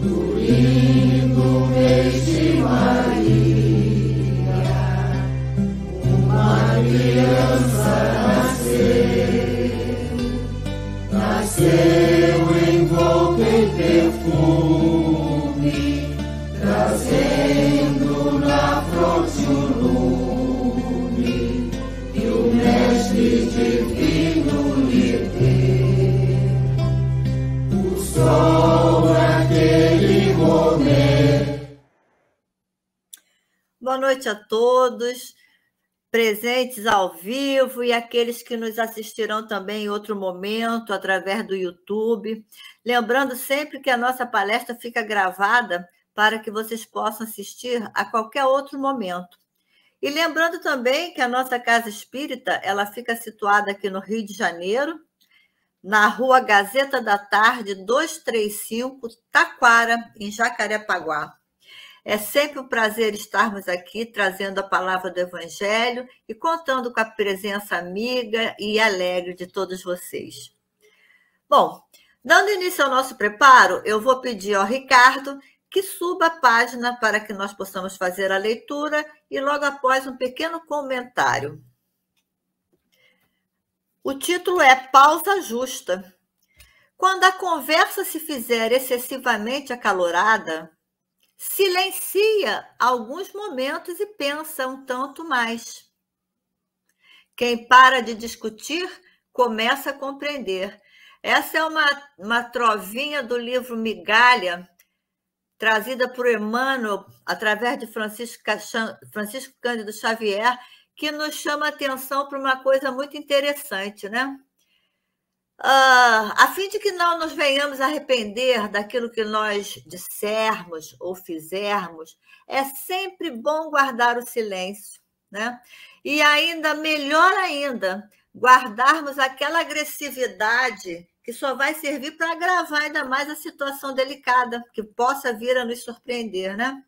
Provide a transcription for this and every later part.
do lindo mês de Maria, uma criança nasceu envolto em perfume, trazendo na fronte o lume que o Mestre Divino lhe deu. O sol naquele momento. Boa noite a todos, presentes ao vivo e aqueles que nos assistirão também em outro momento, através do YouTube. Lembrando sempre que a nossa palestra fica gravada para que vocês possam assistir a qualquer outro momento. E lembrando também que a nossa Casa Espírita, ela fica situada aqui no Rio de Janeiro, na Rua Gazeta da Tarde, 235, Taquara, em Jacarepaguá. É sempre um prazer estarmos aqui trazendo a palavra do Evangelho e contando com a presença amiga e alegre de todos vocês. Bom, dando início ao nosso preparo, eu vou pedir ao Ricardo que suba a página para que nós possamos fazer a leitura e logo após um pequeno comentário. O título é Pausa Justa. Quando a conversa se fizer excessivamente acalorada, silencia alguns momentos e pensa um tanto mais. Quem para de discutir, começa a compreender. Essa é uma trovinha do livro Migalha, trazida por Emmanuel, através de Francisco Cândido Xavier, que nos chama a atenção para uma coisa muito interessante, né? A fim de que não nos venhamos arrepender daquilo que nós dissermos ou fizermos, é sempre bom guardar o silêncio, né? E ainda, melhor ainda, guardarmos aquela agressividade que só vai servir para agravar ainda mais a situação delicada, que possa vir a nos surpreender, né?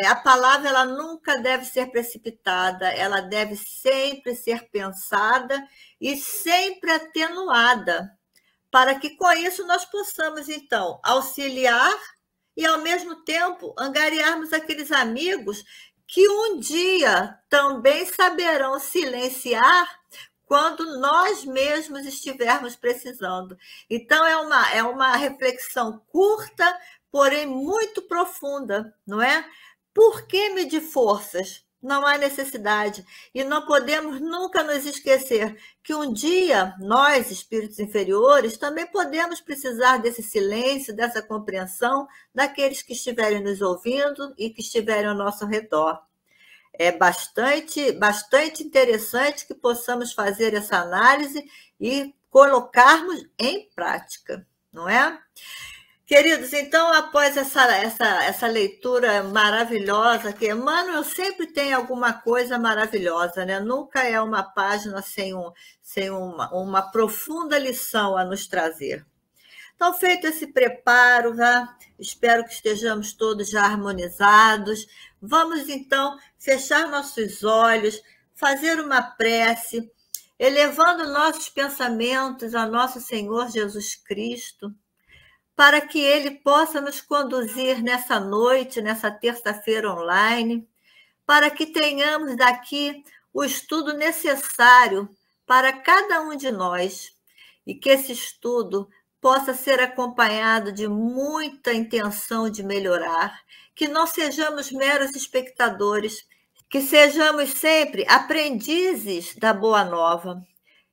A palavra ela nunca deve ser precipitada, ela deve sempre ser pensada e sempre atenuada, para que com isso nós possamos, então, auxiliar e, ao mesmo tempo, angariarmos aqueles amigos que um dia também saberão silenciar quando nós mesmos estivermos precisando. Então, é uma reflexão curta, porém muito profunda, não é? Por que medir forças? Não há necessidade. E não podemos nunca nos esquecer que um dia nós, espíritos inferiores, também podemos precisar desse silêncio, dessa compreensão daqueles que estiverem nos ouvindo e que estiverem ao nosso redor. É bastante interessante que possamos fazer essa análise e colocarmos em prática, não é? Queridos, então, após essa leitura maravilhosa, que Emmanuel sempre tem alguma coisa maravilhosa, né? Nunca é uma página sem uma profunda lição a nos trazer. Então, feito esse preparo, espero que estejamos todos já harmonizados. Vamos, então, fechar nossos olhos, fazer uma prece, elevando nossos pensamentos a nosso Senhor Jesus Cristo, para que Ele possa nos conduzir nessa noite, nessa terça-feira online, para que tenhamos daqui o estudo necessário para cada um de nós e que esse estudo possa ser acompanhado de muita intenção de melhorar, que não sejamos meros espectadores, que sejamos sempre aprendizes da Boa Nova.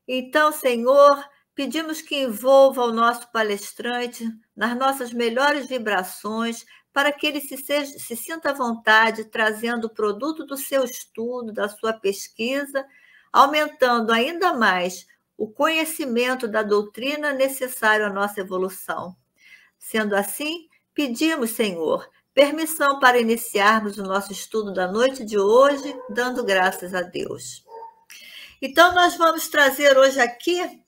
Então, Senhor, pedimos que envolva o nosso palestrante nas nossas melhores vibrações, para que ele se sinta à vontade, trazendo o produto do seu estudo, da sua pesquisa, aumentando ainda mais o conhecimento da doutrina necessário à nossa evolução. Sendo assim, pedimos, Senhor, permissão para iniciarmos o nosso estudo da noite de hoje, dando graças a Deus. Então, nós vamos trazer hoje aqui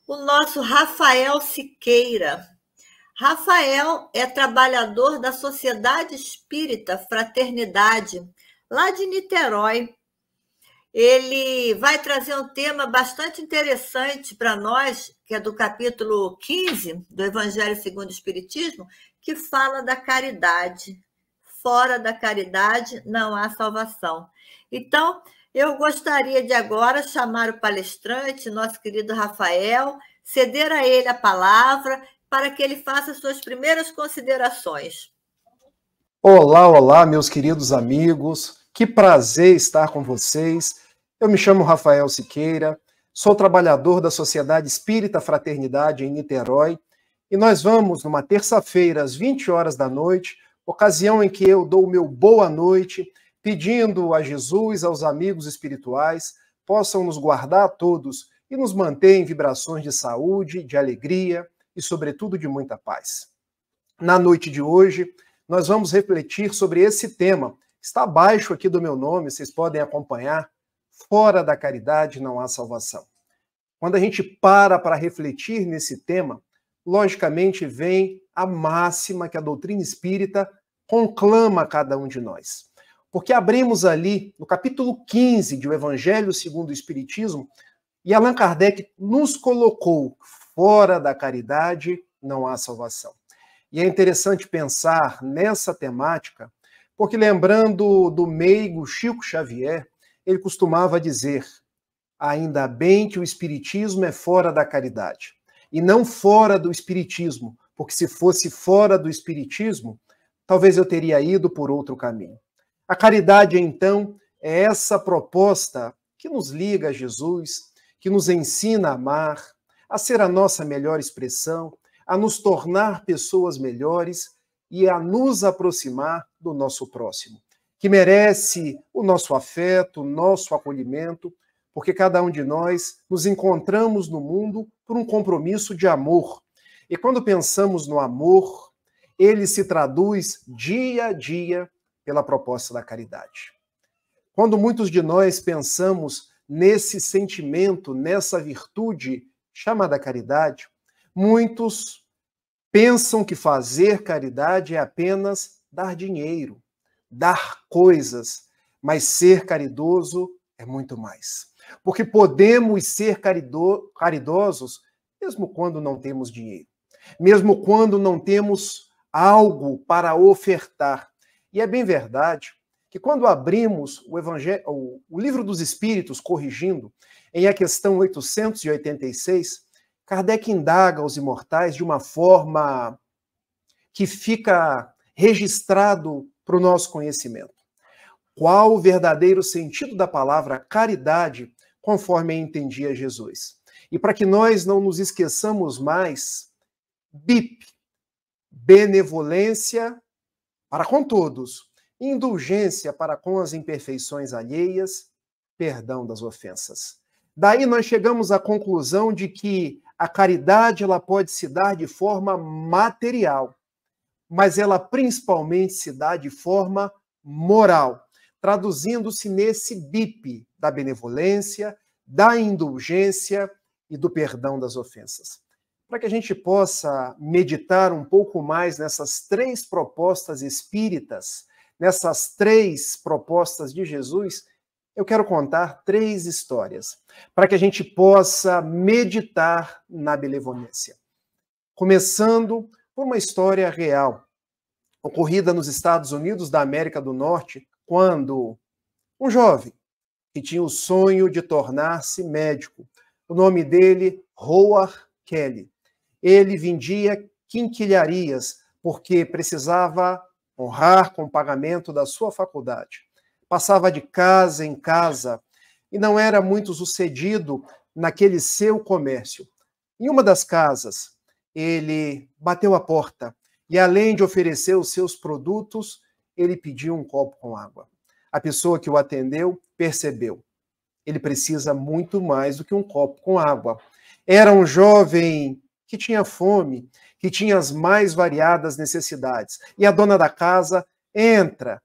o nosso Rafael Siqueira. Rafael é trabalhador da Sociedade Espírita Fraternidade, lá de Niterói. ele vai trazer um tema bastante interessante para nós, que é do capítulo 15 do Evangelho segundo o Espiritismo, que fala da caridade. Fora da caridade não há salvação. Então, eu gostaria de agora chamar o palestrante, nosso querido Rafael, ceder a ele a palavra para que ele faça suas primeiras considerações. Olá, olá, meus queridos amigos. Que prazer estar com vocês. Eu me chamo Rafael Siqueira, sou trabalhador da Sociedade Espírita Fraternidade em Niterói, e nós vamos, numa terça-feira, às 20 horas da noite, ocasião em que eu dou o meu boa noite, pedindo a Jesus, aos amigos espirituais, possam nos guardar a todos e nos manter em vibrações de saúde, de alegria e, sobretudo, de muita paz. Na noite de hoje, nós vamos refletir sobre esse tema. Está abaixo aqui do meu nome, vocês podem acompanhar. Fora da caridade não há salvação. Quando a gente para refletir nesse tema, logicamente vem a máxima que a doutrina espírita conclama a cada um de nós. Porque abrimos ali, no capítulo 15 do Evangelho segundo o Espiritismo, e Allan Kardec nos colocou: fora da caridade não há salvação. E é interessante pensar nessa temática, porque lembrando do meigo Chico Xavier, ele costumava dizer: ainda bem que o Espiritismo é fora da caridade, e não fora do Espiritismo, porque se fosse fora do Espiritismo, talvez eu teria ido por outro caminho. A caridade, então, é essa proposta que nos liga a Jesus, que nos ensina a amar, a ser a nossa melhor expressão, a nos tornar pessoas melhores e a nos aproximar do nosso próximo, que merece o nosso afeto, o nosso acolhimento, porque cada um de nós nos encontramos no mundo por um compromisso de amor. E quando pensamos no amor, ele se traduz dia a dia pela proposta da caridade. Quando muitos de nós pensamos nesse sentimento, nessa virtude chamada caridade, muitos pensam que fazer caridade é apenas dar dinheiro, dar coisas, mas ser caridoso é muito mais. Porque podemos ser caridosos mesmo quando não temos dinheiro, mesmo quando não temos algo para ofertar. E é bem verdade que quando abrimos o Livro dos Espíritos, corrigindo, em a questão 886, Kardec indaga aos imortais de uma forma que fica registrado para o nosso conhecimento. Qual o verdadeiro sentido da palavra caridade, conforme entendia Jesus? E para que nós não nos esqueçamos mais, BIP, benevolência para com todos, indulgência para com as imperfeições alheias, perdão das ofensas. Daí nós chegamos à conclusão de que a caridade ela pode se dar de forma material, mas ela principalmente se dá de forma moral, traduzindo-se nesse BIP da benevolência, da indulgência e do perdão das ofensas. Para que a gente possa meditar um pouco mais nessas três propostas espíritas, nessas três propostas de Jesus, eu quero contar três histórias, para que a gente possa meditar na benevolência. Começando por uma história real, ocorrida nos Estados Unidos da América do Norte, quando um jovem que tinha o sonho de tornar-se médico, o nome dele, Howard Kelly, ele vendia quinquilharias porque precisava honrar com o pagamento da sua faculdade. Passava de casa em casa e não era muito sucedido naquele seu comércio. Em uma das casas, ele bateu a porta e, além de oferecer os seus produtos, ele pediu um copo com água. A pessoa que o atendeu percebeu. Ele precisa muito mais do que um copo com água. Era um jovem que tinha fome, que tinha as mais variadas necessidades. E a dona da casa entra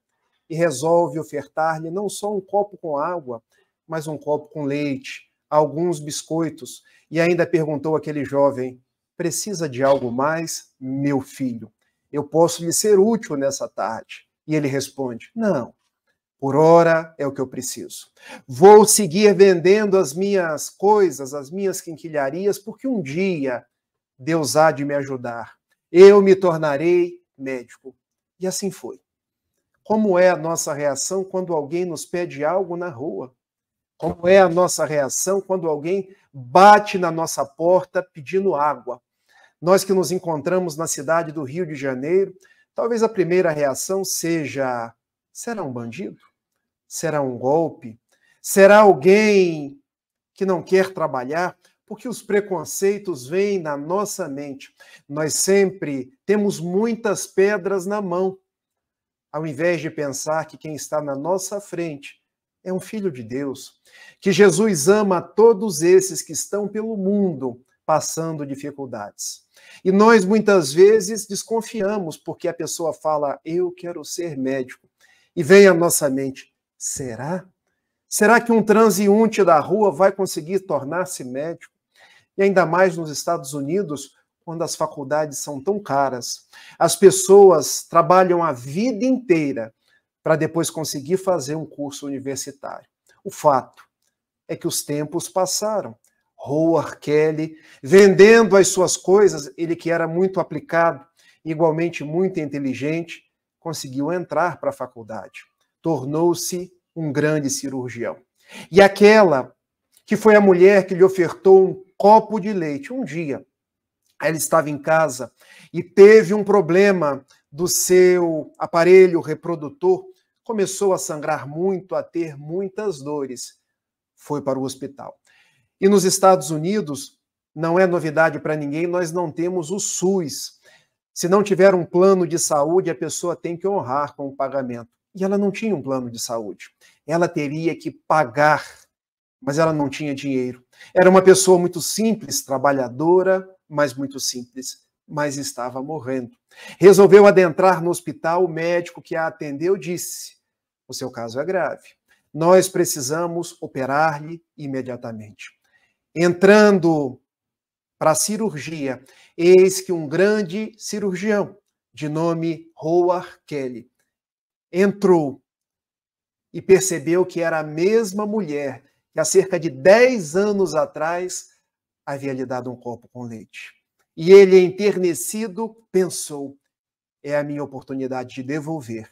e resolve ofertar-lhe não só um copo com água, mas um copo com leite, alguns biscoitos. E ainda perguntou àquele jovem: precisa de algo mais, meu filho? Eu posso lhe ser útil nessa tarde. E ele responde: não, Por hora é o que eu preciso. Vou seguir vendendo as minhas coisas, as minhas quinquilharias, porque um dia Deus há de me ajudar. Eu me tornarei médico. E assim foi. Como é a nossa reação quando alguém nos pede algo na rua? Como é a nossa reação quando alguém bate na nossa porta pedindo água? Nós que nos encontramos na cidade do Rio de Janeiro, talvez a primeira reação seja: será um bandido? Será um golpe? Será alguém que não quer trabalhar? Porque os preconceitos vêm na nossa mente. Nós sempre temos muitas pedras na mão, ao invés de pensar que quem está na nossa frente é um filho de Deus, que Jesus ama a todos esses que estão pelo mundo passando dificuldades. E nós muitas vezes desconfiamos porque a pessoa fala: eu quero ser médico. E vem à nossa mente: será? Será que um transeunte da rua vai conseguir tornar-se médico? E ainda mais nos Estados Unidos, quando as faculdades são tão caras. As pessoas trabalham a vida inteira para depois conseguir fazer um curso universitário. O fato é que os tempos passaram. Howard Kelly, vendendo as suas coisas, ele que era muito aplicado, igualmente muito inteligente, conseguiu entrar para a faculdade. Tornou-se um grande cirurgião. E aquela que foi a mulher que lhe ofertou um copo de leite, um dia, ela estava em casa e teve um problema do seu aparelho reprodutor, começou a sangrar muito, a ter muitas dores, foi para o hospital. E nos Estados Unidos, não é novidade para ninguém, nós não temos o SUS. Se não tiver um plano de saúde, a pessoa tem que honrar com o pagamento. E ela não tinha um plano de saúde. Ela teria que pagar, mas ela não tinha dinheiro. Era uma pessoa muito simples, trabalhadora, mas muito simples, mas estava morrendo. Resolveu adentrar no hospital, o médico que a atendeu disse: o seu caso é grave. Nós precisamos operar-lhe imediatamente. Entrando para a cirurgia, eis que um grande cirurgião, de nome Howard Kelly, entrou e percebeu que era a mesma mulher que há cerca de 10 anos atrás havia lhe dado um copo com leite. E ele, enternecido, pensou: é a minha oportunidade de devolver.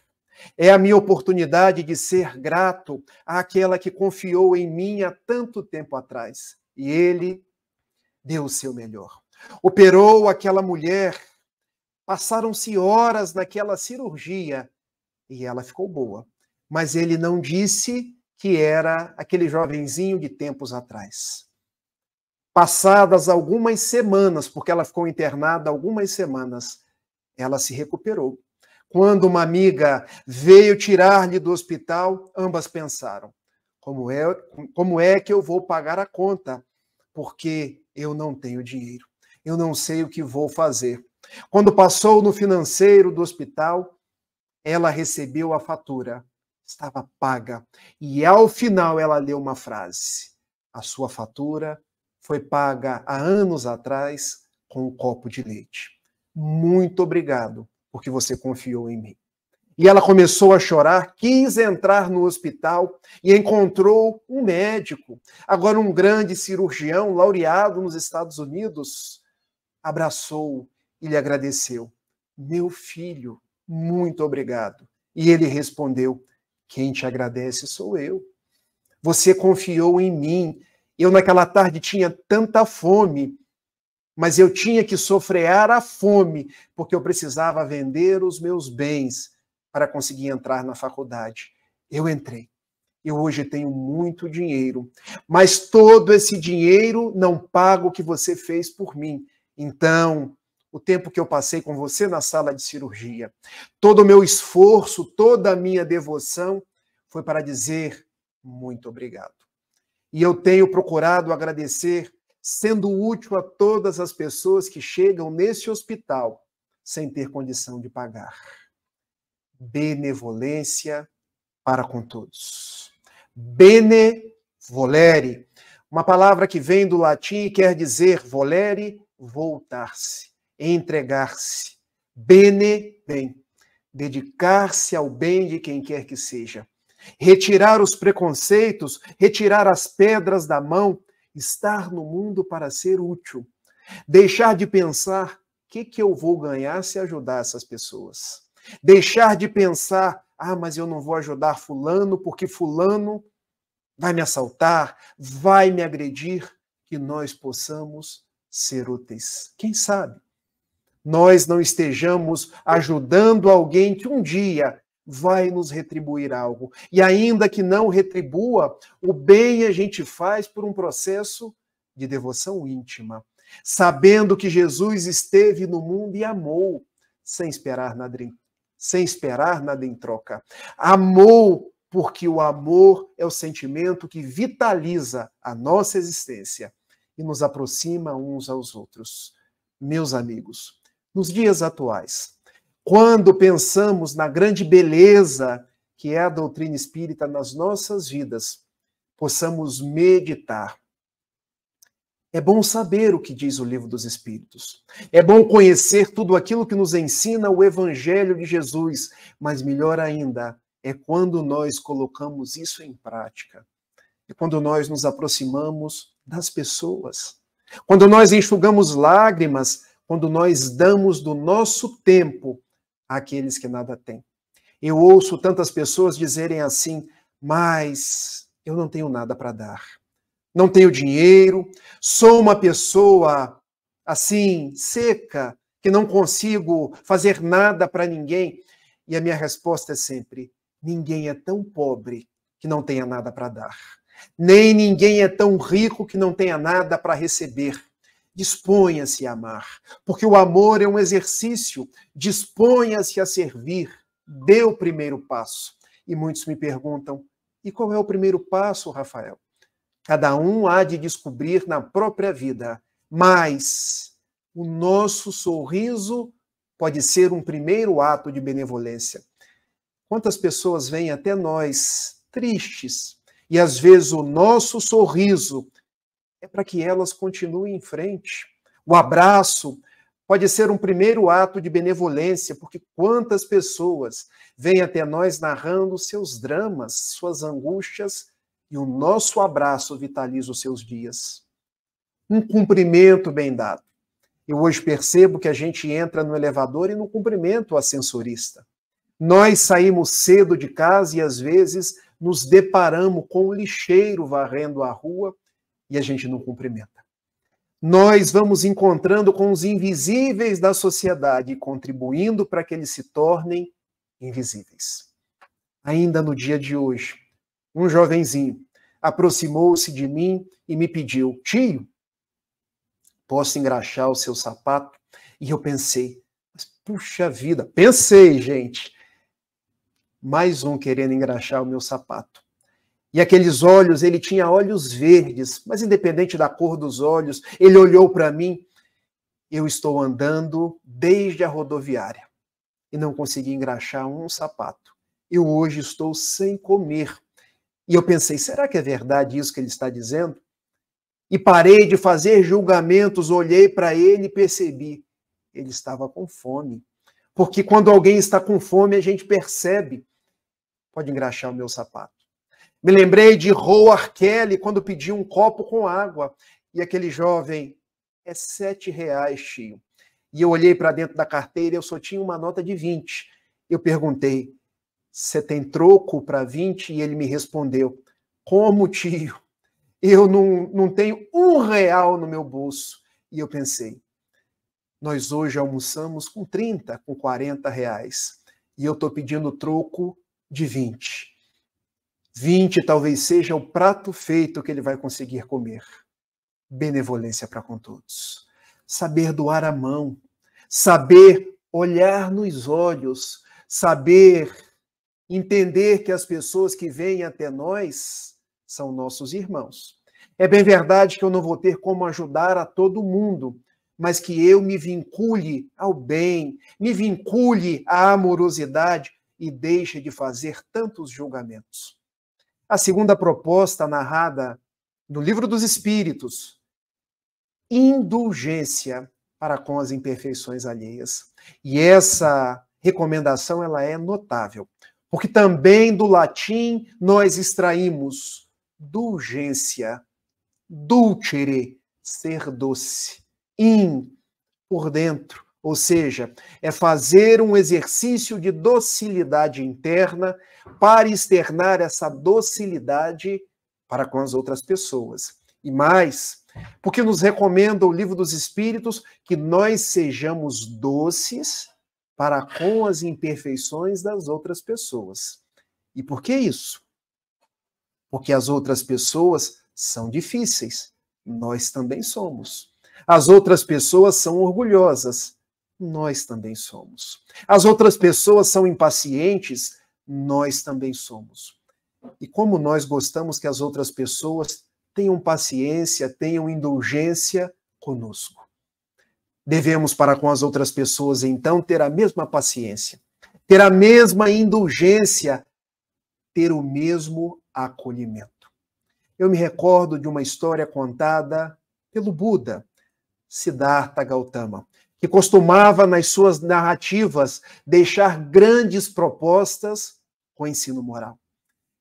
É a minha oportunidade de ser grato àquela que confiou em mim há tanto tempo atrás. E ele deu o seu melhor. Operou aquela mulher, passaram-se horas naquela cirurgia e ela ficou boa. Mas ele não disse que era aquele jovenzinho de tempos atrás. Passadas algumas semanas, porque ela ficou internada algumas semanas, ela se recuperou. Quando uma amiga veio tirar-lhe do hospital, ambas pensaram: como é que eu vou pagar a conta? Porque eu não tenho dinheiro. Eu não sei o que vou fazer. Quando passou no financeiro do hospital, ela recebeu a fatura. Estava paga. E ao final ela leu uma frase: a sua fatura foi paga há anos atrás com um copo de leite. Muito obrigado, porque você confiou em mim. E ela começou a chorar, quis entrar no hospital e encontrou um médico, agora um grande cirurgião, laureado nos Estados Unidos, abraçou e lhe agradeceu. Meu filho, muito obrigado. E ele respondeu: quem te agradece sou eu. Você confiou em mim. Eu naquela tarde tinha tanta fome, mas eu tinha que sofrear a fome, porque eu precisava vender os meus bens para conseguir entrar na faculdade. Eu entrei. Eu hoje tenho muito dinheiro, mas todo esse dinheiro não paga o que você fez por mim. Então, o tempo que eu passei com você na sala de cirurgia, todo o meu esforço, toda a minha devoção foi para dizer muito obrigado. E eu tenho procurado agradecer, sendo útil a todas as pessoas que chegam nesse hospital sem ter condição de pagar. Benevolência para com todos. Bene volere, uma palavra que vem do latim e quer dizer volere, voltar-se, entregar-se. Bene, bem, dedicar-se ao bem de quem quer que seja. retirar os preconceitos, retirar as pedras da mão, estar no mundo para ser útil, deixar de pensar o que eu vou ganhar se ajudar essas pessoas, deixar de pensar, mas eu não vou ajudar fulano porque fulano vai me assaltar, vai me agredir, que nós possamos ser úteis. Quem sabe nós não estejamos ajudando alguém que um dia vai nos retribuir algo. E ainda que não retribua, o bem a gente faz por um processo de devoção íntima, sabendo que Jesus esteve no mundo e amou, sem esperar nada em troca. Amou porque o amor é o sentimento que vitaliza a nossa existência e nos aproxima uns aos outros. Meus amigos, nos dias atuais, quando pensamos na grande beleza que é a doutrina espírita nas nossas vidas, possamos meditar. É bom saber o que diz o Livro dos Espíritos. É bom conhecer tudo aquilo que nos ensina o Evangelho de Jesus, mas melhor ainda é quando nós colocamos isso em prática. É quando nós nos aproximamos das pessoas. Quando nós enxugamos lágrimas, quando nós damos do nosso tempo àqueles que nada têm. Eu ouço tantas pessoas dizerem assim, mas eu não tenho nada para dar. Não tenho dinheiro, sou uma pessoa assim, seca, que não consigo fazer nada para ninguém. E a minha resposta é sempre, ninguém é tão pobre que não tenha nada para dar. Nem ninguém é tão rico que não tenha nada para receber. Disponha-se a amar, porque o amor é um exercício. Disponha-se a servir. Dê o primeiro passo. E muitos me perguntam, e qual é o primeiro passo, Rafael? Cada um há de descobrir na própria vida, mas o nosso sorriso pode ser um primeiro ato de benevolência. Quantas pessoas vêm até nós tristes, e às vezes o nosso sorriso é para que elas continuem em frente. O abraço pode ser um primeiro ato de benevolência, porque quantas pessoas vêm até nós narrando seus dramas, suas angústias, e o nosso abraço vitaliza os seus dias. Um cumprimento bem dado. Eu hoje percebo que a gente entra no elevador e não cumprimenta o ascensorista. Nós saímos cedo de casa e às vezes nos deparamos com o lixeiro varrendo a rua e a gente não cumprimenta. Nós vamos encontrando com os invisíveis da sociedade, contribuindo para que eles se tornem invisíveis. Ainda no dia de hoje, um jovenzinho aproximou-se de mim e me pediu, tio, posso engraxar o seu sapato? E eu pensei, mas puxa vida, pensei, gente, mais um querendo engraxar o meu sapato. E aqueles olhos, ele tinha olhos verdes, mas independente da cor dos olhos, ele olhou para mim, eu estou andando desde a rodoviária e não consegui engraxar um sapato. Eu hoje estou sem comer. E eu pensei, será que é verdade isso que ele está dizendo? E parei de fazer julgamentos, olhei para ele e percebi, ele estava com fome. Porque quando alguém está com fome, a gente percebe. Pode engraxar o meu sapato. Me lembrei de Howard Kelly, quando pedi um copo com água. E aquele jovem, é R$7, tio. E eu olhei para dentro da carteira e eu só tinha uma nota de 20. Eu perguntei, você tem troco para 20? E ele me respondeu, como, tio? Eu não tenho R$1 no meu bolso. E eu pensei, nós hoje almoçamos com 30, com R$40. E eu estou pedindo troco de 20. 20 talvez seja o prato feito que ele vai conseguir comer. Benevolência para com todos. Saber doar a mão. Saber olhar nos olhos. Saber entender que as pessoas que vêm até nós são nossos irmãos. É bem verdade que eu não vou ter como ajudar a todo mundo, mas que eu me vincule ao bem, me vincule à amorosidade e deixe de fazer tantos julgamentos. A segunda proposta narrada no Livro dos Espíritos, indulgência para com as imperfeições alheias. E essa recomendação ela é notável, Porque também do latim nós extraímos dulgência, dulcere, ser doce, in, por dentro, ou seja, é fazer um exercício de docilidade interna para externar essa docilidade para com as outras pessoas. E mais, porque nos recomenda o Livro dos Espíritos que nós sejamos doces para com as imperfeições das outras pessoas. E por que isso? Porque as outras pessoas são difíceis, nós também somos. As outras pessoas são orgulhosas, nós também somos. As outras pessoas são impacientes, nós também somos. E como nós gostamos que as outras pessoas tenham paciência, tenham indulgência conosco. Devemos para com as outras pessoas, então, ter a mesma paciência, ter a mesma indulgência, ter o mesmo acolhimento. Eu me recordo de uma história contada pelo Buda, Siddhartha Gautama, que costumava, nas suas narrativas, deixar grandes propostas com ensino moral.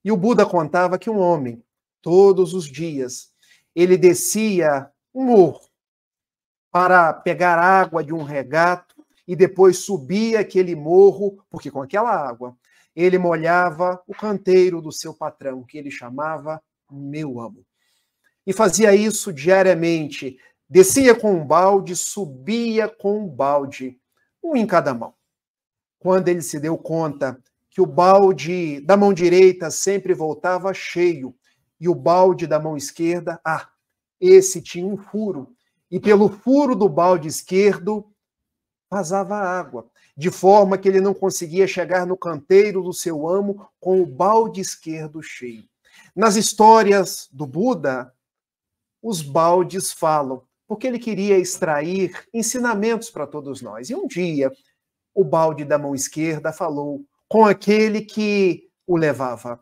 E o Buda contava que um homem, todos os dias, ele descia um morro para pegar água de um regato e depois subia aquele morro, porque com aquela água ele molhava o canteiro do seu patrão, que ele chamava meu amo. E fazia isso diariamente. Descia com um balde, subia com um balde, um em cada mão. Quando ele se deu conta que o balde da mão direita sempre voltava cheio e o balde da mão esquerda, esse tinha um furo. E pelo furo do balde esquerdo vazava água, de forma que ele não conseguia chegar no canteiro do seu amo com o balde esquerdo cheio. Nas histórias do Buda, os baldes falam, porque ele queria extrair ensinamentos para todos nós. E um dia, o balde da mão esquerda falou com aquele que o levava: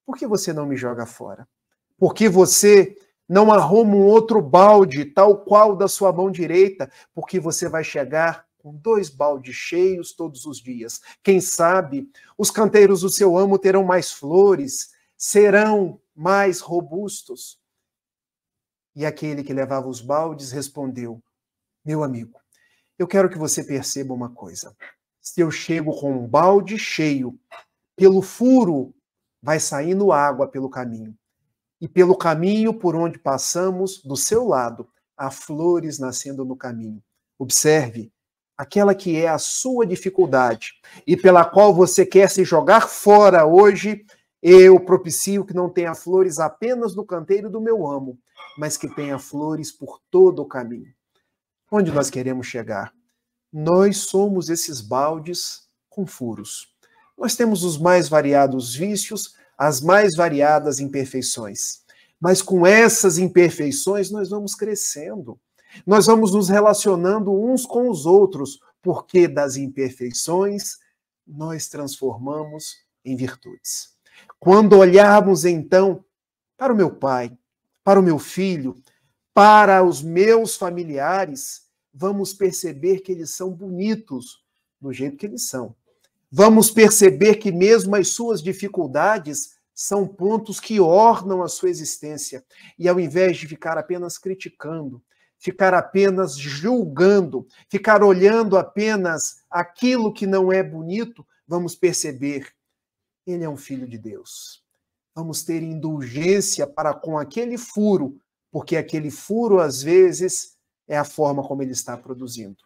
por que você não me joga fora? Por que você não arruma um outro balde, tal qual da sua mão direita? Porque você vai chegar com 2 baldes cheios todos os dias. Quem sabe os canteiros do seu amo terão mais flores, serão mais robustos. E aquele que levava os baldes respondeu: meu amigo, eu quero que você perceba uma coisa. Se eu chego com um balde cheio, pelo furo vai saindo água pelo caminho. E pelo caminho por onde passamos, do seu lado, há flores nascendo no caminho. Observe, aquela que é a sua dificuldade e pela qual você quer se jogar fora hoje, eu propicio que não tenha flores apenas no canteiro do meu amo, mas que tenha flores por todo o caminho. Onde nós queremos chegar? Nós somos esses baldes com furos. Nós temos os mais variados vícios, as mais variadas imperfeições. Mas com essas imperfeições nós vamos crescendo. Nós vamos nos relacionando uns com os outros, porque das imperfeições nós transformamos em virtudes. Quando olharmos então para o meu pai, para o meu filho, para os meus familiares, vamos perceber que eles são bonitos do jeito que eles são. Vamos perceber que mesmo as suas dificuldades são pontos que ornam a sua existência. E ao invés de ficar apenas criticando, ficar apenas julgando, ficar olhando apenas aquilo que não é bonito, vamos perceber: ele é um filho de Deus. Vamos ter indulgência para com aquele furo, porque aquele furo, às vezes, é a forma como ele está produzindo.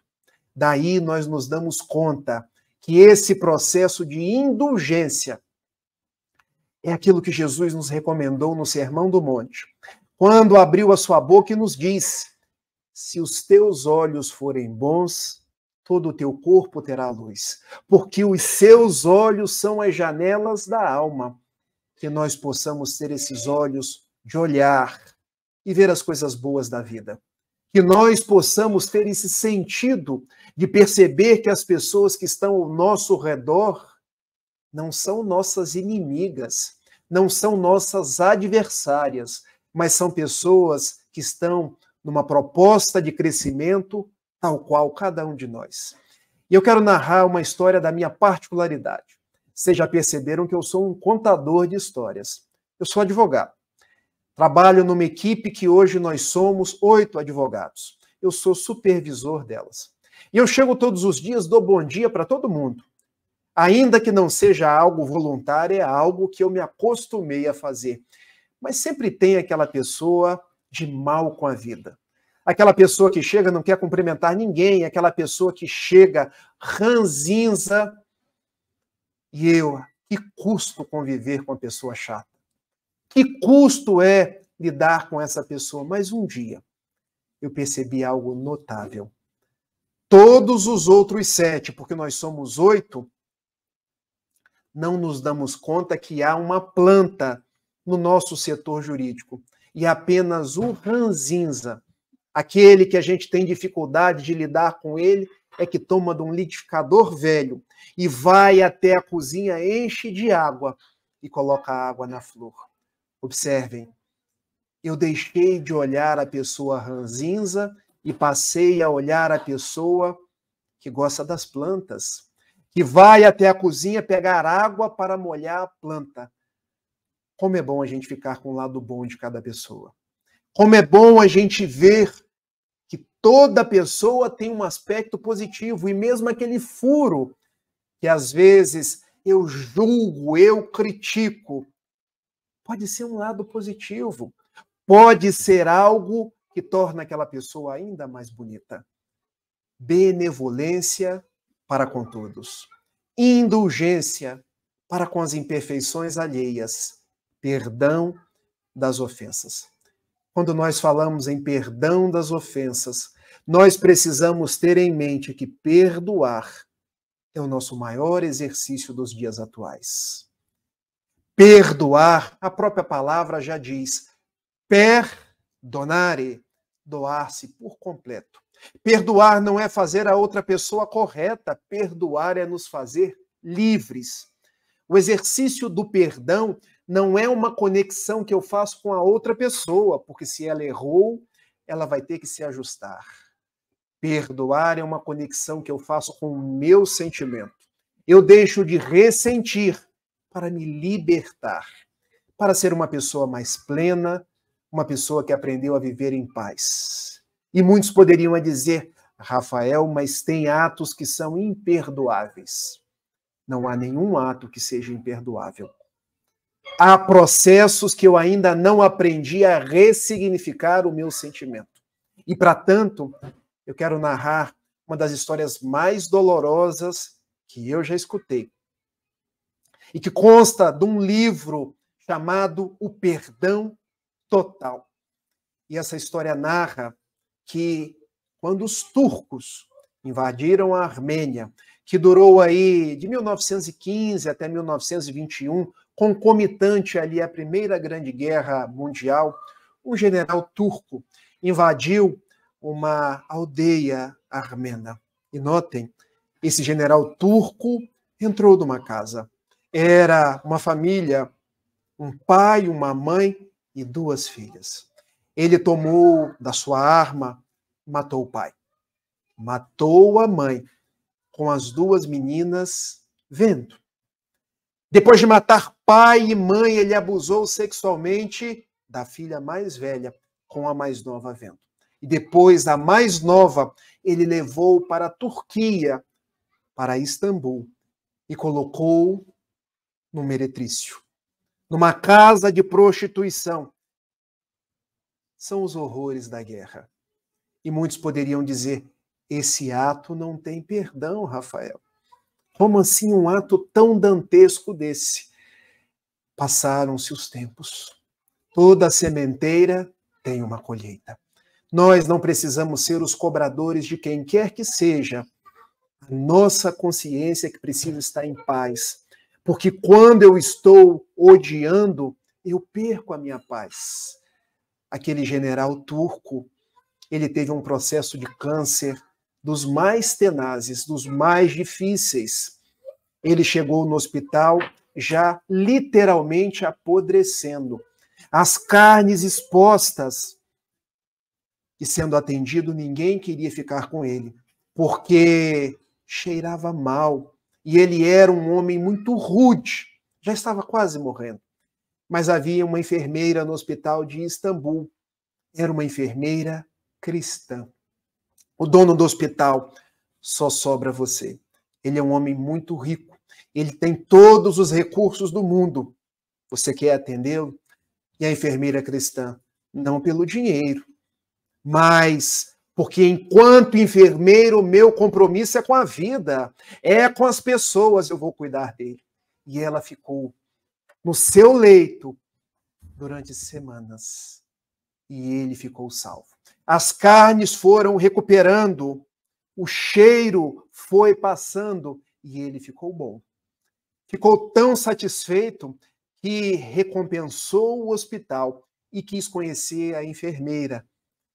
Daí nós nos damos conta que esse processo de indulgência é aquilo que Jesus nos recomendou no Sermão do Monte, quando abriu a sua boca e nos disse: se os teus olhos forem bons, todo o teu corpo terá luz, porque os seus olhos são as janelas da alma. Que nós possamos ter esses olhos de olhar e ver as coisas boas da vida. Que nós possamos ter esse sentido de perceber que as pessoas que estão ao nosso redor não são nossas inimigas, não são nossas adversárias, mas são pessoas que estão numa proposta de crescimento tal qual cada um de nós. E eu quero narrar uma história da minha particularidade. Vocês já perceberam que eu sou um contador de histórias. Eu sou advogado. Trabalho numa equipe que hoje nós somos 8 advogados. Eu sou supervisor delas. E eu chego todos os dias, dou bom dia para todo mundo. Ainda que não seja algo voluntário, é algo que eu me acostumei a fazer. Mas sempre tem aquela pessoa de mal com a vida. Aquela pessoa que chega não quer cumprimentar ninguém, aquela pessoa que chega ranzinza. E eu, que custo conviver com a pessoa chata? Que custo é lidar com essa pessoa? Mas um dia eu percebi algo notável. Todos os outros 7, porque nós somos 8, não nos damos conta que há uma planta no nosso setor jurídico. E apenas o ranzinza, aquele que a gente tem dificuldade de lidar com ele, é que toma de um liquidificador velho e vai até a cozinha, enche de água e coloca a água na flor. Observem, eu deixei de olhar a pessoa ranzinza e passei a olhar a pessoa que gosta das plantas, que vai até a cozinha pegar água para molhar a planta. Como é bom a gente ficar com o lado bom de cada pessoa. Como é bom a gente ver que toda pessoa tem um aspecto positivo, e mesmo aquele furo que às vezes eu julgo, eu critico, pode ser um lado positivo, pode ser algo que torna aquela pessoa ainda mais bonita. Benevolência para com todos, indulgência para com as imperfeições alheias, perdão das ofensas. Quando nós falamos em perdão das ofensas, nós precisamos ter em mente que perdoar é o nosso maior exercício dos dias atuais. Perdoar, a própria palavra já diz, perdonare, doar-se por completo. Perdoar não é fazer a outra pessoa correta, perdoar é nos fazer livres. O exercício do perdão não é uma conexão que eu faço com a outra pessoa, porque se ela errou, ela vai ter que se ajustar. Perdoar é uma conexão que eu faço com o meu sentimento. Eu deixo de ressentir para me libertar, para ser uma pessoa mais plena, uma pessoa que aprendeu a viver em paz. E muitos poderiam dizer, Rafael, mas tem atos que são imperdoáveis. Não há nenhum ato que seja imperdoável. Há processos que eu ainda não aprendi a ressignificar o meu sentimento. E, para tanto, eu quero narrar uma das histórias mais dolorosas que eu já escutei. E que consta de um livro chamado O Perdão Total. E essa história narra que quando os turcos invadiram a Armênia, que durou aí de 1915 até 1921, concomitante ali à Primeira Grande Guerra Mundial, um general turco invadiu uma aldeia armênia. E notem, esse general turco entrou numa casa. Era uma família, um pai, uma mãe e 2 filhas. Ele tomou da sua arma, matou o pai. Matou a mãe, com as 2 meninas vendo. Depois de matar pai e mãe, ele abusou sexualmente da filha mais velha, com a mais nova vendo. E depois da mais nova, ele levou para a Turquia, para Istambul, e colocou no meretrício, numa casa de prostituição. São os horrores da guerra. E muitos poderiam dizer, esse ato não tem perdão, Rafael. Como assim um ato tão dantesco desse? Passaram-se os tempos. Toda sementeira tem uma colheita. Nós não precisamos ser os cobradores de quem quer que seja. A nossa consciência que precisa estar em paz. Porque quando eu estou odiando, eu perco a minha paz. Aquele general turco, ele teve um processo de câncer dos mais tenazes, dos mais difíceis. Ele chegou no hospital já literalmente apodrecendo. As carnes expostas. E sendo atendido, ninguém queria ficar com ele, porque cheirava mal. e ele era um homem muito rude, já estava quase morrendo. Mas havia uma enfermeira no hospital de Istambul, era uma enfermeira cristã. O dono do hospital: só sobra você. Ele é um homem muito rico, ele tem todos os recursos do mundo. Você quer atendê-lo? E a enfermeira cristã: não pelo dinheiro, mas porque enquanto enfermeiro, o meu compromisso é com a vida, é com as pessoas, eu vou cuidar dele. E ela ficou no seu leito durante semanas. E ele ficou salvo. As carnes foram recuperando, o cheiro foi passando e ele ficou bom. Ficou tão satisfeito que recompensou o hospital e quis conhecer a enfermeira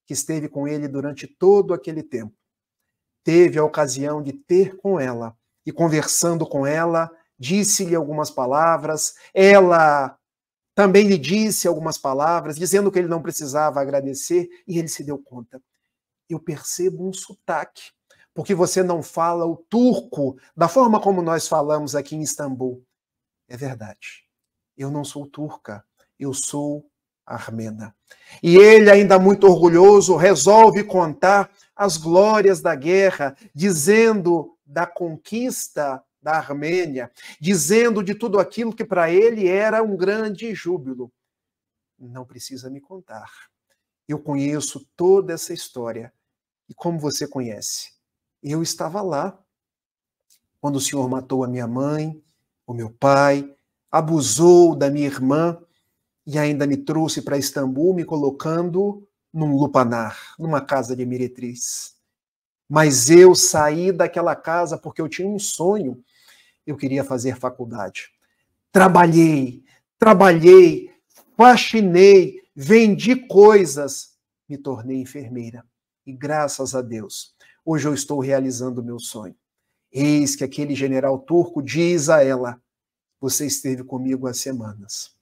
que esteve com ele durante todo aquele tempo. Teve a ocasião de ter com ela e, conversando com ela, disse-lhe algumas palavras. Ela também lhe disse algumas palavras, dizendo que ele não precisava agradecer, e ele se deu conta. Eu percebo um sotaque, porque você não fala o turco da forma como nós falamos aqui em Istambul. É verdade. Eu não sou turca, eu sou armena. E ele, ainda muito orgulhoso, resolve contar as glórias da guerra, dizendo da conquista da Armênia, dizendo de tudo aquilo que para ele era um grande júbilo. Não precisa me contar. Eu conheço toda essa história. E como você conhece? Eu estava lá quando o Senhor matou a minha mãe, o meu pai, abusou da minha irmã e ainda me trouxe para Istambul, me colocando num lupanar, numa casa de meretriz. Mas eu saí daquela casa porque eu tinha um sonho. Eu queria fazer faculdade. Trabalhei, faxinei, vendi coisas, me tornei enfermeira. E graças a Deus, hoje eu estou realizando o meu sonho. Eis que aquele general turco diz a ela: você esteve comigo há semanas.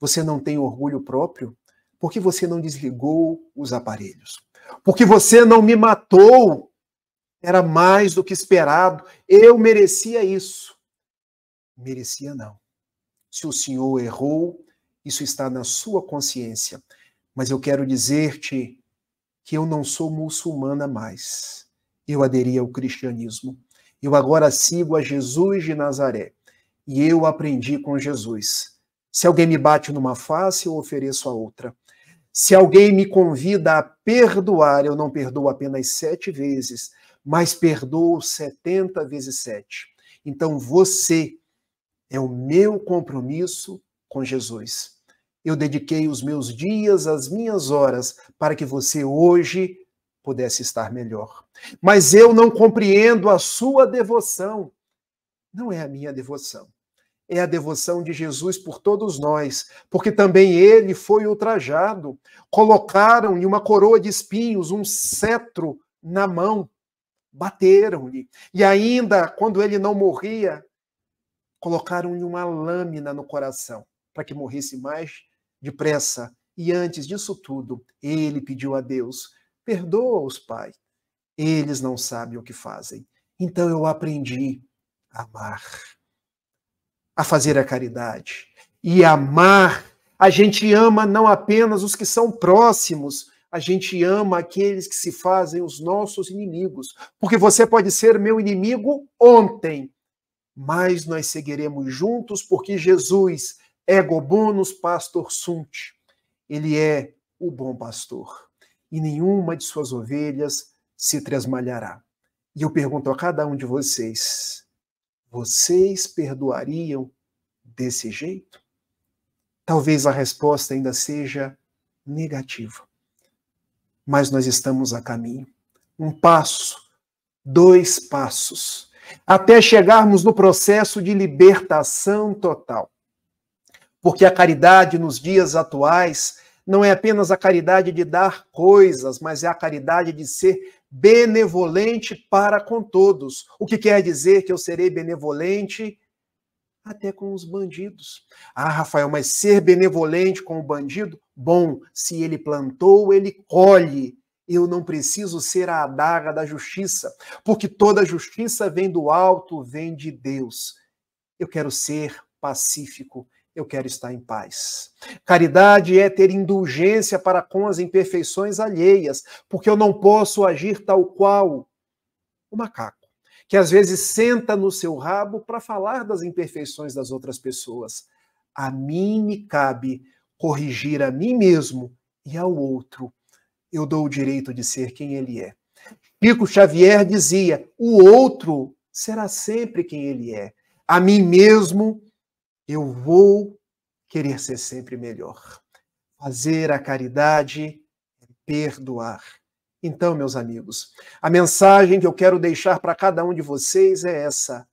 Você não tem orgulho próprio? Porque você não desligou os aparelhos. Porque você não me matou. Era mais do que esperado. Eu merecia isso. Merecia não. Se o senhor errou, isso está na sua consciência. Mas eu quero dizer-te que eu não sou muçulmana mais. Eu aderi ao cristianismo. Eu agora sigo a Jesus de Nazaré. E eu aprendi com Jesus. Se alguém me bate numa face, eu ofereço a outra. Se alguém me convida a perdoar, eu não perdoo apenas 7 vezes, mas perdoo 70 vezes 7. Então você é o meu compromisso com Jesus. Eu dediquei os meus dias, as minhas horas, para que você hoje pudesse estar melhor. Mas eu não compreendo a sua devoção. Não é a minha devoção. É a devoção de Jesus por todos nós, porque também ele foi ultrajado. Colocaram-lhe uma coroa de espinhos, um cetro na mão, bateram-lhe. E ainda, quando ele não morria, colocaram-lhe uma lâmina no coração, para que morresse mais depressa. E antes disso tudo, ele pediu a Deus: perdoa-os, Pai, eles não sabem o que fazem. Então eu aprendi a amar, a fazer a caridade. E amar, a gente ama não apenas os que são próximos, a gente ama aqueles que se fazem os nossos inimigos. Porque você pode ser meu inimigo ontem, mas nós seguiremos juntos porque Jesus, ego bonus pastor sunt, ele é o bom pastor. E nenhuma de suas ovelhas se tresmalhará. E eu pergunto a cada um de vocês: vocês perdoariam desse jeito? Talvez a resposta ainda seja negativa. Mas nós estamos a caminho. 1 passo, 2 passos, até chegarmos no processo de libertação total. Porque a caridade nos dias atuais não é apenas a caridade de dar coisas, mas é a caridade de ser benevolente para com todos. O que quer dizer que eu serei benevolente até com os bandidos. Ah, Rafael, mas ser benevolente com o bandido? Bom, se ele plantou, ele colhe. Eu não preciso ser a adaga da justiça, porque toda justiça vem do alto, vem de Deus. Eu quero ser pacífico, eu quero estar em paz. Caridade é ter indulgência para com as imperfeições alheias, porque eu não posso agir tal qual o macaco, que às vezes senta no seu rabo para falar das imperfeições das outras pessoas. A mim me cabe corrigir a mim mesmo e ao outro. Eu dou o direito de ser quem ele é. Chico Xavier dizia: o outro será sempre quem ele é. A mim mesmo, eu vou querer ser sempre melhor. Fazer a caridade é perdoar. Então, meus amigos, a mensagem que eu quero deixar para cada um de vocês é essa: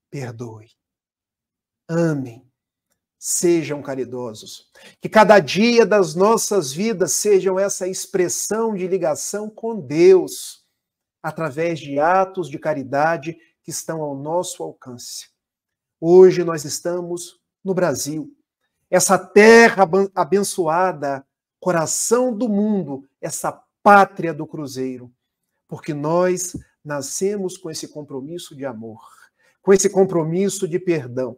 perdoe, amem, sejam caridosos. Que cada dia das nossas vidas sejam essa expressão de ligação com Deus, através de atos de caridade que estão ao nosso alcance. Hoje nós estamos no Brasil, essa terra abençoada, coração do mundo, essa pátria do Cruzeiro, porque nós nascemos com esse compromisso de amor, com esse compromisso de perdão,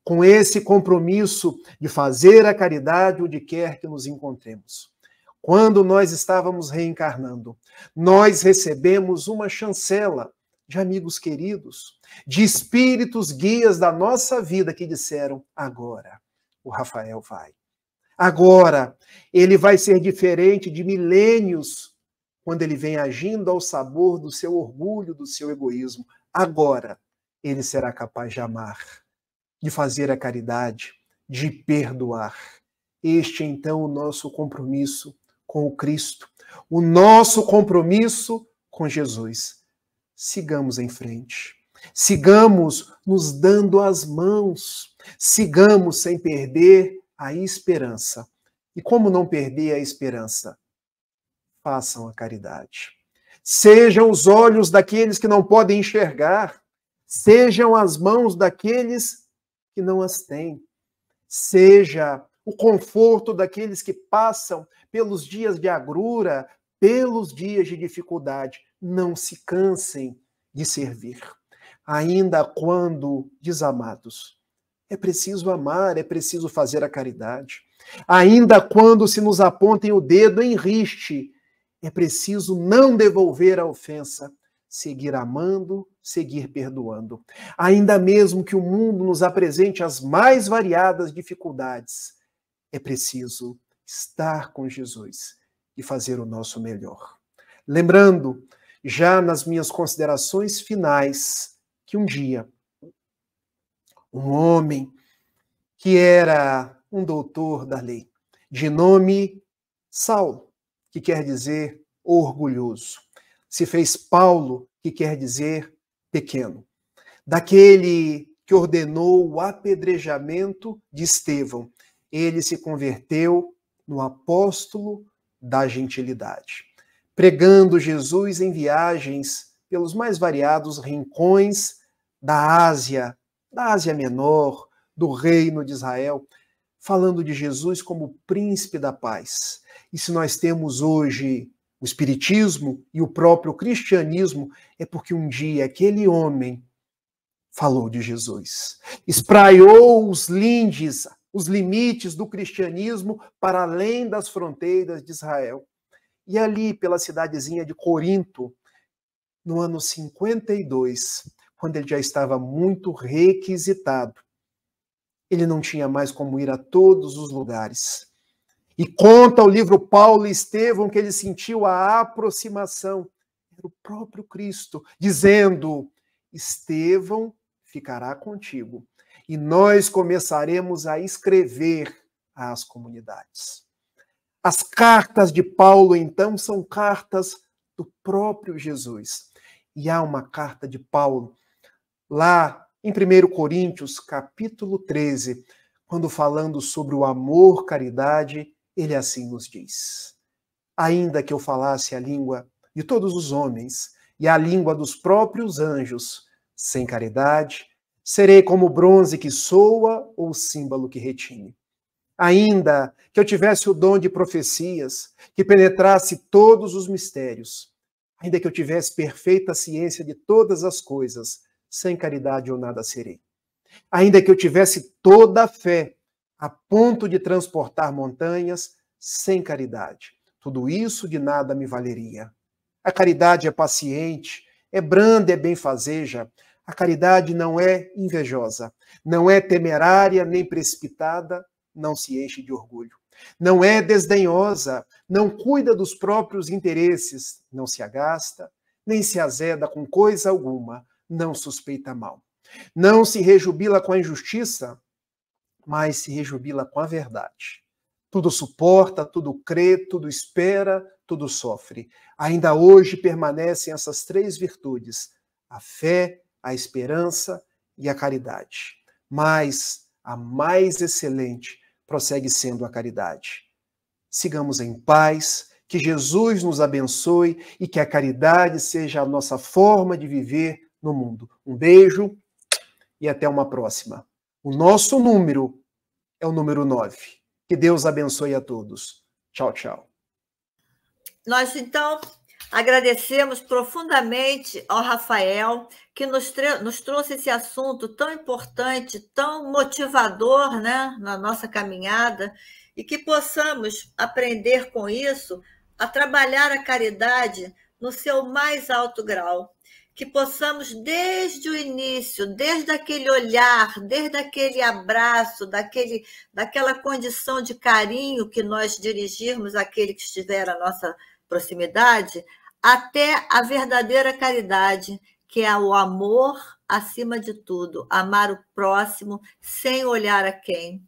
com esse compromisso de fazer a caridade onde quer que nos encontremos. Quando nós estávamos reencarnando, nós recebemos uma chancela de amigos queridos, de espíritos guias da nossa vida que disseram: agora o Rafael vai. Agora ele vai ser diferente de milênios quando ele vem agindo ao sabor do seu orgulho, do seu egoísmo. Agora ele será capaz de amar, de fazer a caridade, de perdoar. Este é então o nosso compromisso com o Cristo, o nosso compromisso com Jesus. Sigamos em frente, sigamos nos dando as mãos, sigamos sem perder a esperança. E como não perder a esperança? Façam a caridade. Sejam os olhos daqueles que não podem enxergar, sejam as mãos daqueles que não as têm, seja o conforto daqueles que passam pelos dias de agrura, pelos dias de dificuldade. Não se cansem de servir, ainda quando desamados. É preciso amar, é preciso fazer a caridade. Ainda quando se nos apontem o dedo em riste, é preciso não devolver a ofensa, seguir amando, seguir perdoando. Ainda mesmo que o mundo nos apresente as mais variadas dificuldades, é preciso estar com Jesus e fazer o nosso melhor. Lembrando, já nas minhas considerações finais, que um dia um homem que era um doutor da lei, de nome Saulo, que quer dizer orgulhoso, se fez Paulo, que quer dizer pequeno, daquele que ordenou o apedrejamento de Estevão. Ele se converteu no apóstolo da gentilidade, pregando Jesus em viagens pelos mais variados rincões da Ásia Menor, do reino de Israel, falando de Jesus como príncipe da paz. E se nós temos hoje o espiritismo e o próprio cristianismo, é porque um dia aquele homem falou de Jesus, espraiou os lindes, os limites do cristianismo para além das fronteiras de Israel. E ali, pela cidadezinha de Corinto, no ano 52, quando ele já estava muito requisitado, ele não tinha mais como ir a todos os lugares. E conta o livro Paulo e Estevão que ele sentiu a aproximação. Era o próprio Cristo, dizendo: Estevão ficará contigo. E nós começaremos a escrever às comunidades. As cartas de Paulo, então, são cartas do próprio Jesus. E há uma carta de Paulo lá em 1 Coríntios, capítulo 13, quando falando sobre o amor, caridade, ele assim nos diz: ainda que eu falasse a língua de todos os homens e a língua dos próprios anjos, sem caridade, serei como bronze que soa ou símbolo que retine. Ainda que eu tivesse o dom de profecias, que penetrasse todos os mistérios, ainda que eu tivesse perfeita ciência de todas as coisas, sem caridade eu nada serei. Ainda que eu tivesse toda a fé, a ponto de transportar montanhas, sem caridade, tudo isso de nada me valeria. A caridade é paciente, é branda, é benfazeja. A caridade não é invejosa, não é temerária nem precipitada, não se enche de orgulho. Não é desdenhosa, não cuida dos próprios interesses, não se agasta, nem se azeda com coisa alguma, não suspeita mal. Não se rejubila com a injustiça, mas se rejubila com a verdade. Tudo suporta, tudo crê, tudo espera, tudo sofre. Ainda hoje permanecem essas três virtudes: a fé, a esperança e a caridade. Mas a mais excelente prossegue sendo a caridade. Sigamos em paz, que Jesus nos abençoe e que a caridade seja a nossa forma de viver no mundo. Um beijo e até uma próxima. O nosso número é o número 9. Que Deus abençoe a todos. Tchau, tchau. Nós, então, agradecemos profundamente ao Rafael, que nos trouxe esse assunto tão importante, tão motivador, né, na nossa caminhada, e que possamos aprender com isso a trabalhar a caridade no seu mais alto grau. Que possamos, desde o início, desde aquele olhar, desde aquele abraço, daquela condição de carinho que nós dirigirmos àquele que estiver à nossa proximidade, até a verdadeira caridade, que é o amor acima de tudo, amar o próximo sem olhar a quem.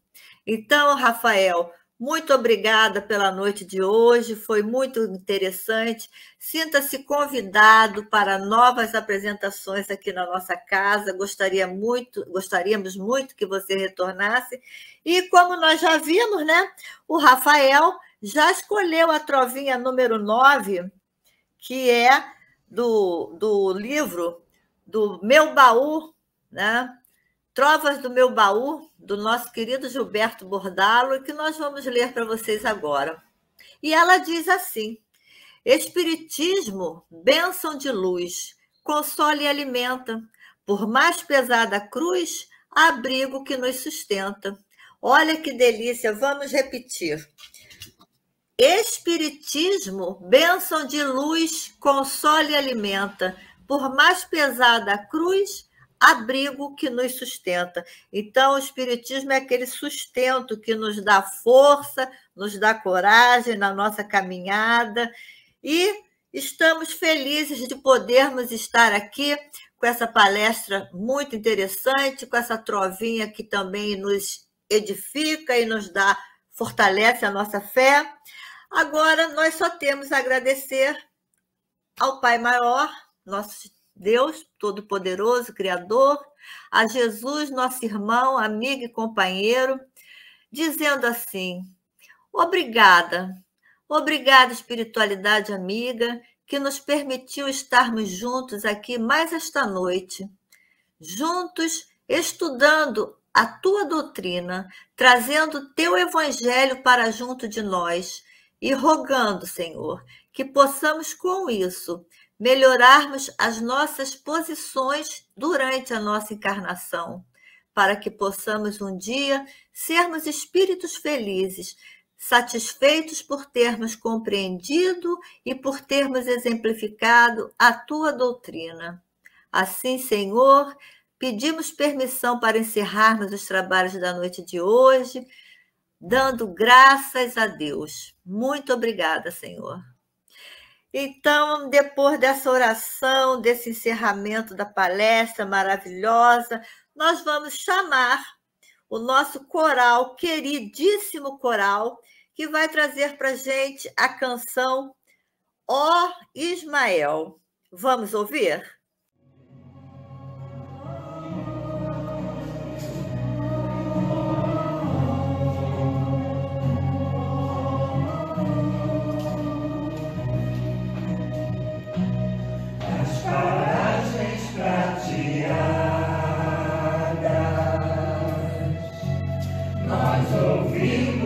Então, Rafael, muito obrigada pela noite de hoje, foi muito interessante. Sinta-se convidado para novas apresentações aqui na nossa casa. Gostaríamos muito que você retornasse. E como nós já vimos, né, o Rafael já escolheu a trovinha número 9, que é do livro do Meu Baú, né? Trovas do Meu Baú, do nosso querido Gilberto Bordalo, que nós vamos ler para vocês agora. E ela diz assim: Espiritismo, bênção de luz, consola e alimenta, por mais pesada a cruz, abrigo que nos sustenta. Olha que delícia, vamos repetir. Espiritismo, bênção de luz, consola e alimenta, por mais pesada a cruz, abrigo que nos sustenta. Então, o Espiritismo é aquele sustento que nos dá força, nos dá coragem na nossa caminhada, e estamos felizes de podermos estar aqui com essa palestra muito interessante, com essa trovinha que também nos edifica e nos fortalece a nossa fé. Agora, nós só temos a agradecer ao Pai Maior, nosso Deus Todo-Poderoso, Criador, a Jesus, nosso irmão, amigo e companheiro, dizendo assim: obrigada, obrigada, espiritualidade amiga, que nos permitiu estarmos juntos aqui mais esta noite, juntos estudando a tua doutrina, trazendo teu evangelho para junto de nós e rogando, Senhor, que possamos com isso melhorarmos as nossas posições durante a nossa encarnação, para que possamos um dia sermos espíritos felizes, satisfeitos por termos compreendido e por termos exemplificado a tua doutrina. Assim, Senhor, pedimos permissão para encerrarmos os trabalhos da noite de hoje, dando graças a Deus. Muito obrigada, Senhor. Então, depois dessa oração, desse encerramento da palestra maravilhosa, nós vamos chamar o nosso coral, queridíssimo coral, que vai trazer para a gente a canção Ó Ismael. Vamos ouvir? Nós ouvimos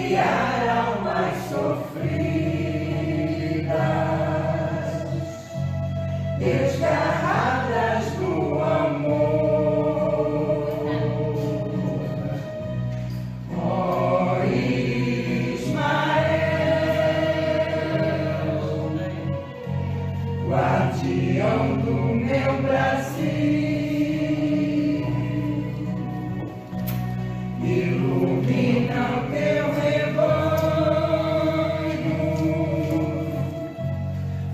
aliviar almas sofridas, desgarradas do amor. Ó Ismael, guardião do meu Brasil, ilumina o teu rebanho,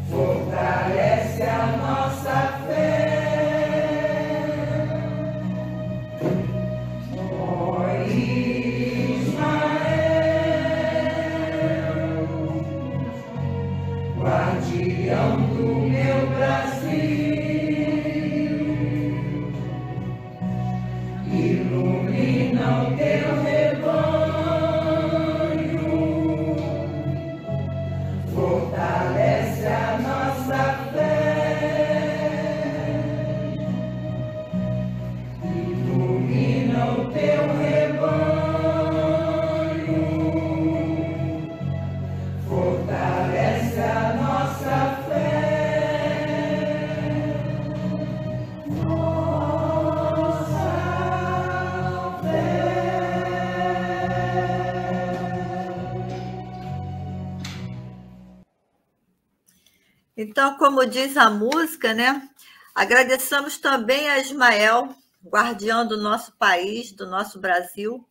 fortalece a nossa fé. Ó Ismael, guardião do meu Brasil, ilumina o teu rebanho, fortalece a nossa fé. Ilumina o teu rebanho, fortalece a nossa fé. Então, como diz a música, né? Agradecemos também a Ismael, guardião do nosso país, do nosso Brasil.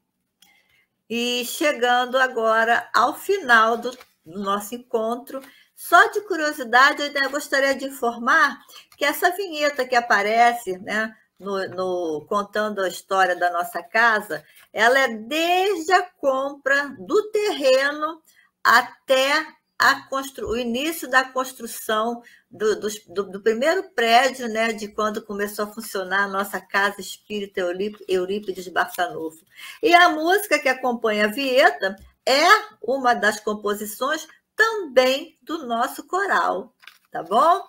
E chegando agora ao final do nosso encontro, só de curiosidade, eu ainda gostaria de informar que essa vinheta que aparece, né, contando a história da nossa casa, ela é desde a compra do terreno até o início da construção do primeiro prédio, né, de quando começou a funcionar a nossa Casa Espírita Eurípides Barçanufo. E a música que acompanha a vinheta é uma das composições também do nosso coral, tá bom?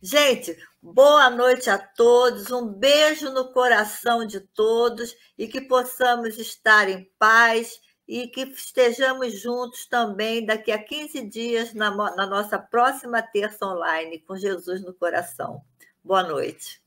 Gente, boa noite a todos, um beijo no coração de todos e que possamos estar em paz e que estejamos juntos também daqui a 15 dias na nossa próxima terça online, com Jesus no coração. Boa noite.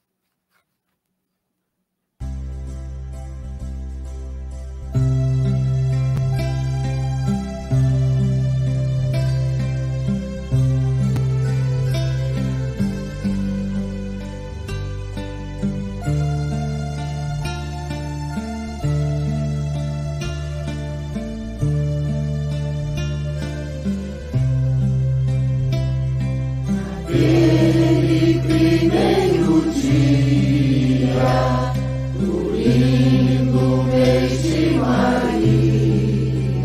Aquele primeiro dia do lindo mês de Maria,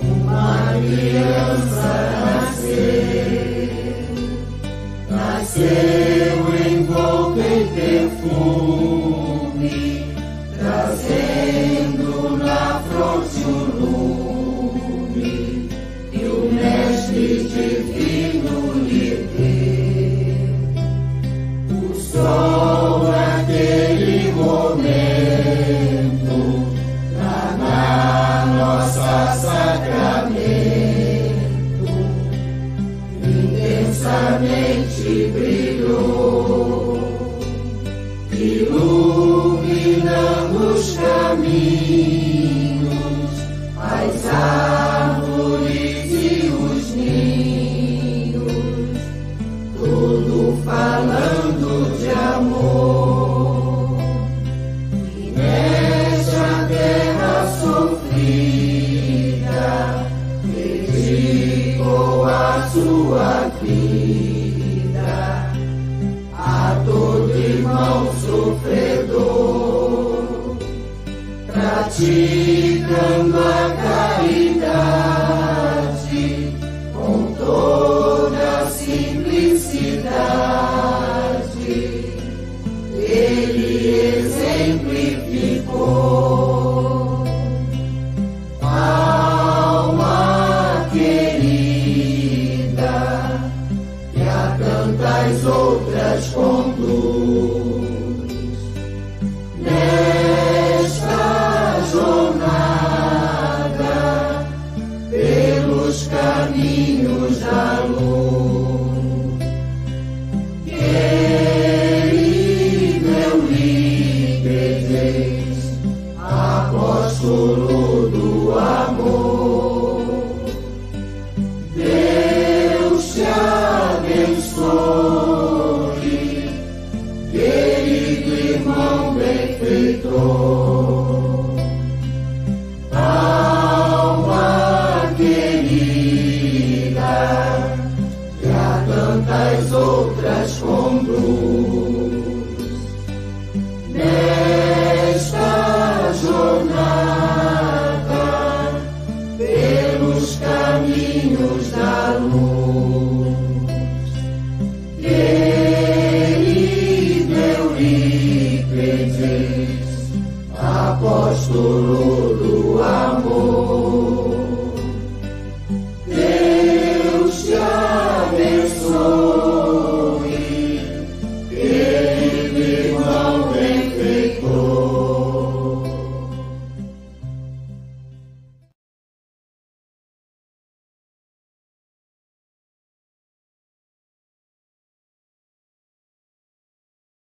uma criança nasceu envolta em perfume, trazendo na fronte o lume, e o mestre divino lhe deu. teus caminhos.